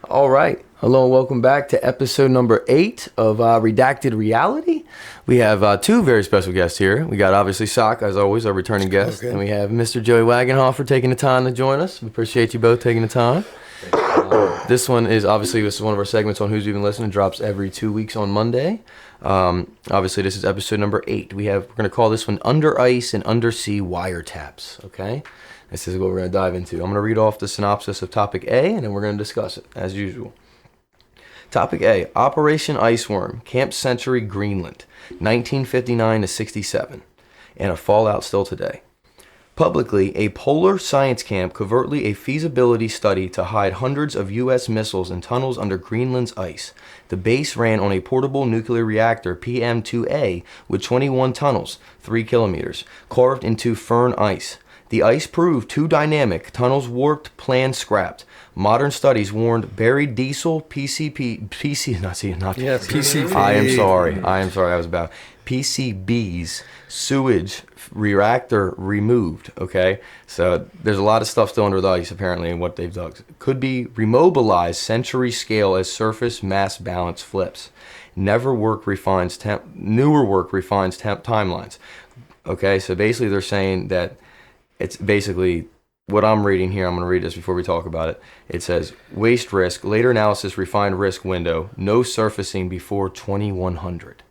All right. Hello and welcome back to episode number 8 of Redacted Reality. We have two very special guests here. We got obviously Saki, as always, our returning guest. Okay. And we have Mr. Joey Wagenhofer taking the time to join us. We appreciate you both taking the time. This one is one of our segments on Who's Even Listening. Drops every 2 weeks on Monday. Obviously, this is episode number 8. We're going to call this one Under Ice and Undersea Wiretaps. Okay? This is what we're going to dive into. I'm going to read off the synopsis of topic A, and then we're going to discuss it, as usual. Topic A, Operation Iceworm, Camp Century, Greenland, 1959 to 67, and a fallout still today. Publicly, a polar science camp, covertly a feasibility study to hide hundreds of U.S. missiles in tunnels under Greenland's ice. The base ran on a portable nuclear reactor, PM-2A, with 21 tunnels, 3 kilometers, carved into firn ice. The ice proved too dynamic, tunnels warped, plans scrapped. Modern studies warned buried diesel, PCP, I am sorry, I was about PCBs, sewage, reactor removed, okay? So there's a lot of stuff still under the ice, apparently, in what they've dug. Could be remobilized century scale as surface mass balance flips. Newer work refines timelines. Okay, so basically they're saying that it's basically what I'm reading here. I'm going to read this before we talk about it. It says, waste risk, later analysis, refined risk window, no surfacing before 2100.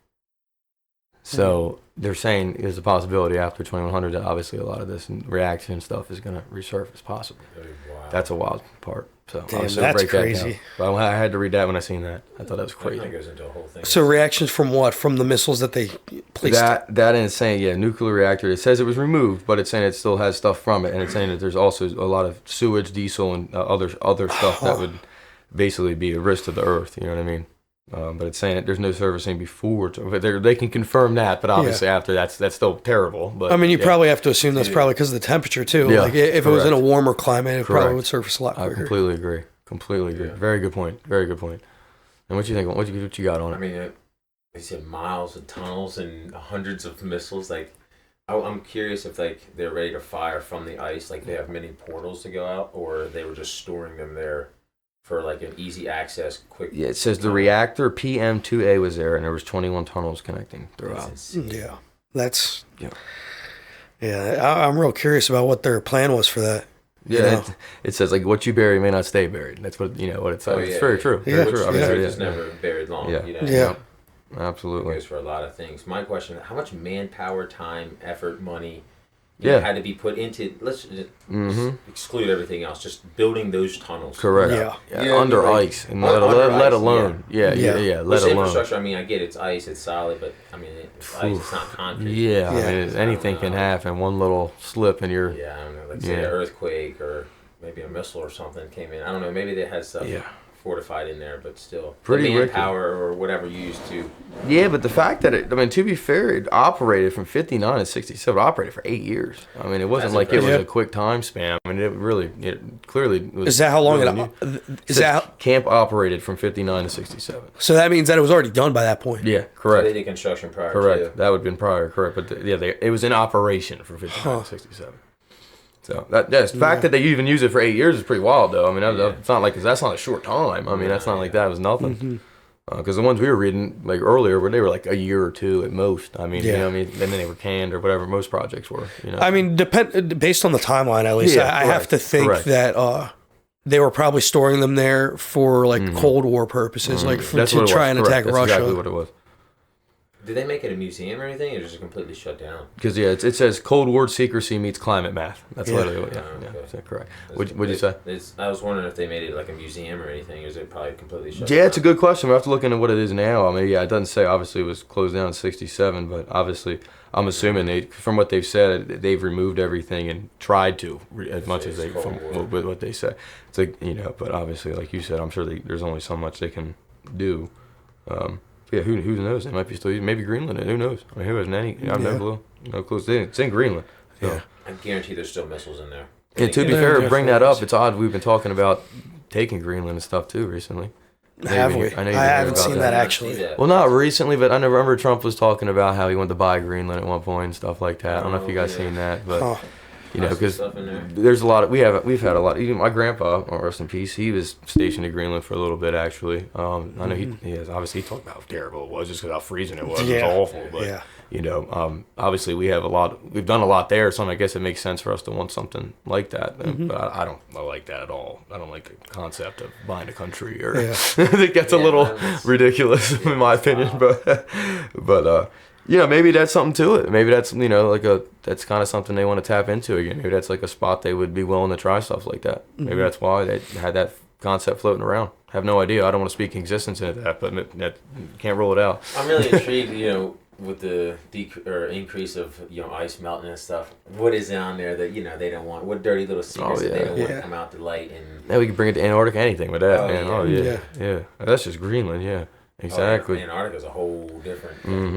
So they're saying there's a possibility after 2100 that obviously a lot of this reaction stuff is going to resurface possibly. Wow. That's a wild part. So damn, that's crazy. But I had to read that when I seen that. I thought that was crazy. That goes into a whole thing. So reactions from what? From the missiles that they placed? That is saying, yeah, nuclear reactor. It says it was removed, but it's saying it still has stuff from it, and it's saying that there's also a lot of sewage, diesel, and other stuff that would basically be a risk to the earth. You know what I mean? But it's saying that there's no servicing before. They can confirm that, but obviously after that's still terrible. But I mean, you probably have to assume that's probably because of the temperature too. Yeah, like if it was in a warmer climate, it probably would surface a lot quicker. I completely agree. Yeah. Very good point. And what you think? What you got on it? I mean, they said miles of tunnels and hundreds of missiles. Like, I'm curious if like they're ready to fire from the ice, like they have many portals to go out, or they were just storing them there for like an easy access, quick. Yeah, it says the reactor PM-2A was there, and there was 21 tunnels connecting throughout. I'm real curious about what their plan was for that. Yeah, it says like what you bury may not stay buried. That's what what it says. It's very true. Yeah, very true. It's never buried long. Yeah, yeah, absolutely. It goes for a lot of things. My question: how much manpower, time, effort, money? Had to be put into. Let's just exclude everything else. Just building those tunnels. Correct. Yeah. Under ice, and let alone. Let alone. Infrastructure. I mean, I get it's ice, it's solid, but I mean, it's ice. It's not concrete. Yeah. I mean, anything can happen. One little slip, and you're. Yeah, I don't know. Like say an earthquake or maybe a missile or something came in. I don't know. Maybe they had stuff. Fortified in there, but still pretty manpower or whatever used to. Yeah, but the fact that to be fair, it operated from 59 to 67. It operated for 8 years. I mean, it wasn't like it was a quick time span. I mean, it clearly was. Is that how long camp operated from 59 to 67? So that means that it was already done by that point. Yeah, correct. So they did construction prior. Correct. That would have been prior. Correct, but it was in operation from 59 to 67. So the fact that they even use it for 8 years is pretty wild, though. I mean, it's not like that's not a short time. I mean, that's not like that was nothing. Because the ones we were reading like earlier, they were like a year or two at most. I mean, you know what I mean, and then they were canned or whatever most projects were. I mean, based on the timeline, at least, I have to think that they were probably storing them there for like Cold War purposes, like to try and attack Russia. That's exactly what it was. Did they make it a museum or anything, or just completely shut down? Because it says Cold War secrecy meets climate math. That's literally what. That's correct. What'd you say? I was wondering if they made it like a museum or anything, or is it probably completely shut down? Yeah, it's a good question. We have to look into what it is now. I mean, it doesn't say obviously it was closed down in '67, but obviously I'm assuming from what they've said, they've removed everything and tried to as much as they from what they say. It's like but obviously, like you said, I'm sure there's only so much they can do. Yeah, who knows? They might be still using maybe Greenland. Who knows? I mean, who has any? I have no clue. No clue. It's in Greenland. So. Yeah, I guarantee there's still missiles in there. And to be fair, bring that up. It's odd. We've been talking about taking Greenland and stuff too recently. Have we? I haven't seen that actually. Well, not recently, but I remember Trump was talking about how he wanted to buy Greenland at one point and stuff like that. I don't know if you guys seen that, but you know, because there's a lot of we've had a lot. Even my grandpa, rest in peace, he was stationed in Greenland for a little bit actually. I know he has obviously he talked about how terrible it was, just because how freezing it was. It was awful, but you know, obviously we've done a lot there, so I guess it makes sense for us to want something like that. But I don't like that at all. I don't like the concept of buying a country, or it gets a little ridiculous in my opinion. But you know, maybe that's something to it. Maybe that's, you know, that's kind of something they want to tap into again. Maybe that's like a spot they would be willing to try stuff like that. Maybe that's why they had that concept floating around. Have no idea. I don't want to speak existence into that, but can't rule it out. I'm really intrigued, you know, with the increase of, you know, ice melting and stuff. What is down there that, you know, they don't want? What dirty little secrets that they don't want to come out to light? And we can bring it to Antarctica, anything with that, man. Yeah. That's just Greenland, yeah. Exactly. Antarctica's a whole different.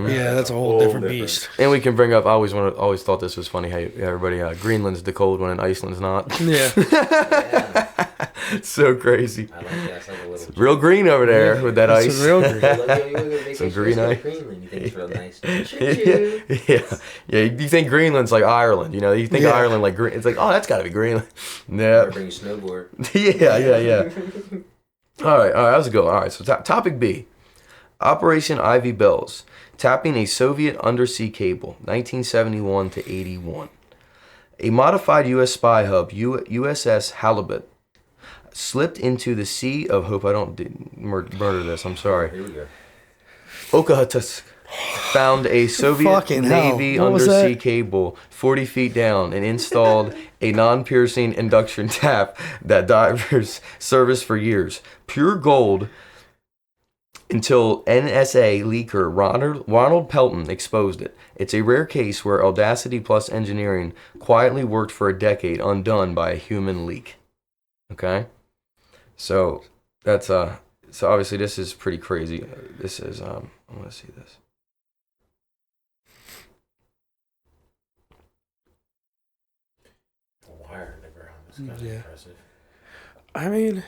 Yeah, that's a whole different beast. And we can bring up. I always thought this was funny. How everybody, Greenland's the cold one and Iceland's not. Yeah. It's so crazy. I like that. It's like a little real green over there with that ice. Real green. Some green ice. Greenland. You think it's real nice? Yeah. You think Greenland's like Ireland? You know, you think Ireland like green. It's like, oh, that's got to be Greenland. Yeah. Or bring a snowboard. Yeah. All right. That was a good one. All right. So topic B. Operation Ivy Bells, tapping a Soviet undersea cable, 1971 to 81. A modified U.S. spy hub, USS Halibut, slipped into the sea of, hope I don't murder this, I'm sorry. Here we go. Okhotsk found a Soviet Navy undersea cable 40 feet down and installed a non-piercing induction tap that divers serviced for years. Pure gold until NSA leaker Ronald Pelton exposed it. It's a rare case where audacity plus engineering quietly worked for a decade undone by a human leak. Okay? So that's so obviously this is pretty crazy. This is I want to see this. The wire in the ground is kind of impressive. I mean,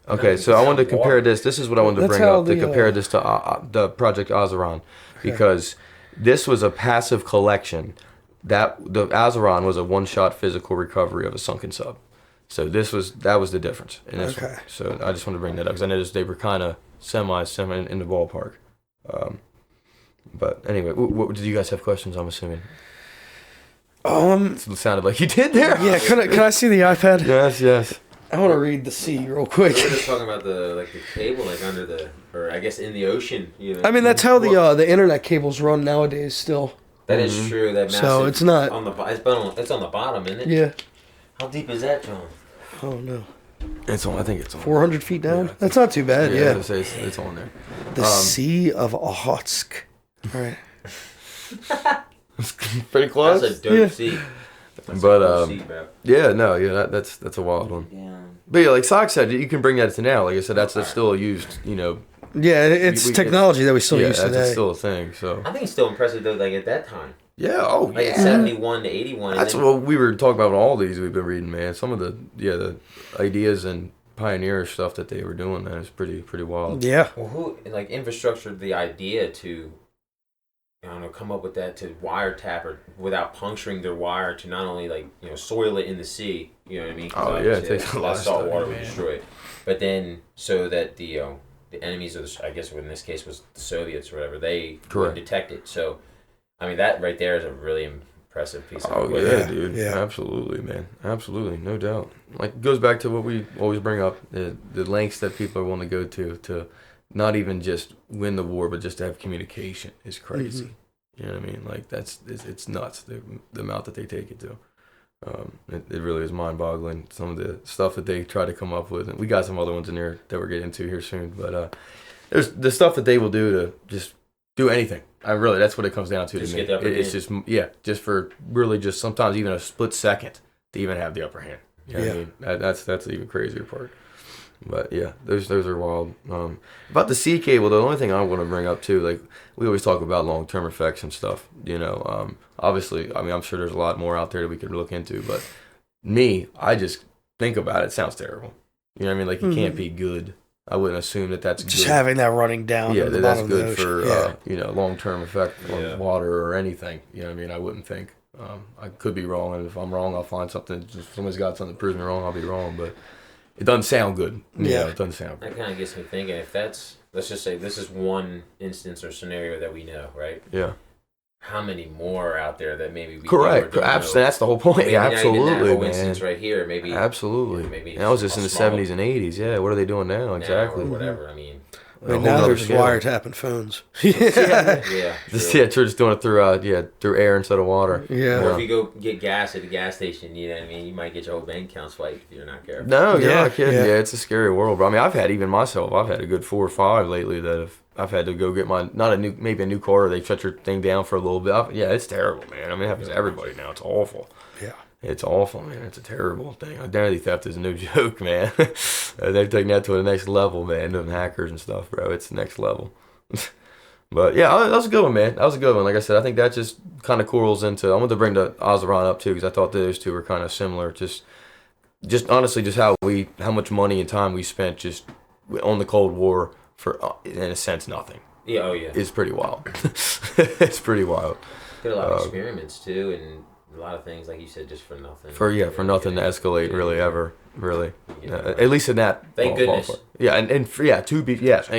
okay, so I wanted to compare this. This is what I wanted to bring up to compare this to the Project Iceworm, because this was a passive collection. That the Iceworm was a one-shot physical recovery of a sunken sub. So that was the difference in this one. So I just wanted to bring that up because I noticed they were kind of semi in the ballpark. But anyway, what did you guys have questions? I'm assuming. It sounded like you did there. Yeah, can I see the iPad? Yes. I want to read the sea real quick. We're just talking about the cable, like under the, or I guess in the ocean. You know. I mean, that's how the internet cables run nowadays. Still. That is true. That massive, so it's not on the it's on the bottom, isn't it? Yeah. How deep is that, John? Oh no. I think it's on 400 feet down. Yeah, that's not too bad. Yeah. It's on there. The Sea of Okhotsk. All right. Pretty close. That's a dope sea. That's that's a wild one. Yeah. But yeah, like Sock said, you can bring that to now. Like I said, that's still used. You know. Yeah, it's technology that we still use today. It's still a thing. So I think it's still impressive though. Like at that time. Yeah. Oh, like yeah. 71 to 81. That's what we were talking about with all these we've been reading, man. Some of the ideas and pioneer stuff that they were doing, man, is pretty wild. Yeah. Well, who infrastructured the idea to, I don't know, come up with that, to wiretap or without puncturing their wire to not only soil it in the sea, you know what I mean? Oh yeah, it takes a lot of salt stuff, water would destroy it, but then so that the enemies of I guess in this case was the Soviets or whatever, they would detect it. So, I mean that right there is a really impressive piece of equipment. Oh yeah, dude. Yeah. Absolutely, man. Absolutely, no doubt. Like it goes back to what we always bring up, the lengths that people want to go to not even just win the war, but just to have communication is crazy. Mm-hmm. You know what I mean? Like it's nuts the amount that they take it to. It really is mind-boggling, some of the stuff that they try to come up with, and we got some other ones in there that we're getting into here soon. But there's the stuff that they will do to just do anything. That's what it comes down to. Just me. Get the upper It's hand. just for really just sometimes even a split second to even have the upper hand. You know what I mean? That's the even crazier part. But yeah, those are wild. About the sea cable, the only thing I want to bring up too, like we always talk about long-term effects and stuff. You know, obviously, I mean, I'm sure there's a lot more out there that we could look into, but I just think about it. It sounds terrible. You know what I mean? Like, it can't be good. I wouldn't assume that that's just good. having that running down. Yeah, the that's bottom good of the for ocean. long-term effect on water or anything. You know what I mean? I wouldn't think. I could be wrong, and if I'm wrong, I'll find something. If somebody's got something to prove me wrong, I'll be wrong. But it doesn't sound good. It doesn't sound good. That kind of gets me thinking. If that's, let's just say this is one instance or scenario that we know, right? Yeah. How many more are out there that maybe we correct? Absolutely, that's the whole point. Maybe absolutely, not even that whole man. Instance right here, maybe absolutely. Maybe that was just in the 70s and 80s. Yeah, what are they doing now? Exactly. Or whatever. I mean, now they're just wiretapping phones. yeah. Just doing it through air instead of water. Yeah. Or if you go get gas at the gas station, you know what I mean, you might get your whole bank account swiped if you're not careful. No, you're not kidding. Yeah, it's a scary world, bro. I mean, I've had a good 4 or 5 lately that I've had to go get maybe a new car. Or they shut your thing down for a little bit. It's terrible, man. I mean, it happens to everybody now. It's awful. Yeah. It's awful, man. It's a terrible thing. Identity theft is no joke, man. They've taken that to the next level, man. Doing hackers and stuff, bro. It's the next level. But yeah, that was a good one, man. That was a good one. Like I said, I think that just kind of correls into. I wanted to bring the Ozeron up too because I thought those two were kind of similar. Just honestly, just how much money and time we spent just on the Cold War for, in a sense, nothing. Yeah. Oh yeah. It's pretty wild. It's pretty wild. Did a lot of experiments too, and a lot of things, like you said, just for nothing. For nothing to escalate, really, ever, really. At least in that. Thank goodness. Yeah, and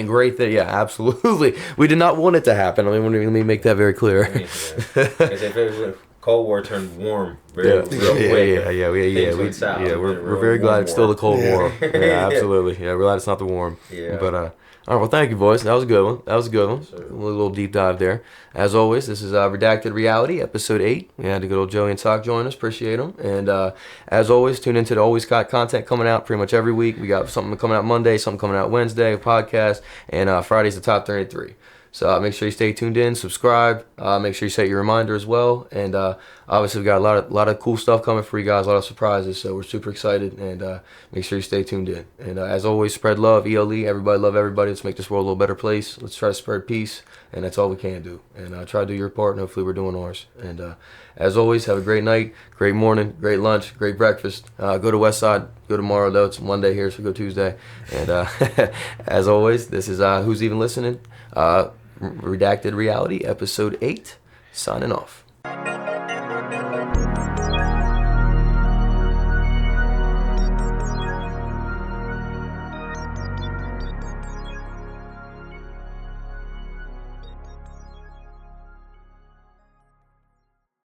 great that, absolutely. We did not want it to happen. I mean, let me make that very clear. Because if it was Cold War turned warm quick. We're very glad it's still the Cold War. Yeah, absolutely. Yeah, we're glad it's not the warm. Yeah. But all right, well, thank you, boys. That was a good one. A little deep dive there. As always, this is Redacted Reality, episode 8. We had the good old Joey and Sock join us. Appreciate them. And as always, tune into the Always Got content coming out pretty much every week. We got something coming out Monday, something coming out Wednesday, a podcast, and Friday's the top 33. So make sure you stay tuned in, subscribe, make sure you set your reminder as well. And obviously, we've got a lot of cool stuff coming for you guys, a lot of surprises. So we're super excited, and make sure you stay tuned in. And as always, spread love, ELE, everybody love everybody. Let's make this world a little better place. Let's try to spread peace, and that's all we can do. And try to do your part, and hopefully we're doing ours. And as always, have a great night, great morning, great lunch, great breakfast. Go to Westside, go tomorrow, though. It's Monday here, so go Tuesday. And as always, this is Who's Even Listening? Redacted Reality, episode 8, signing off.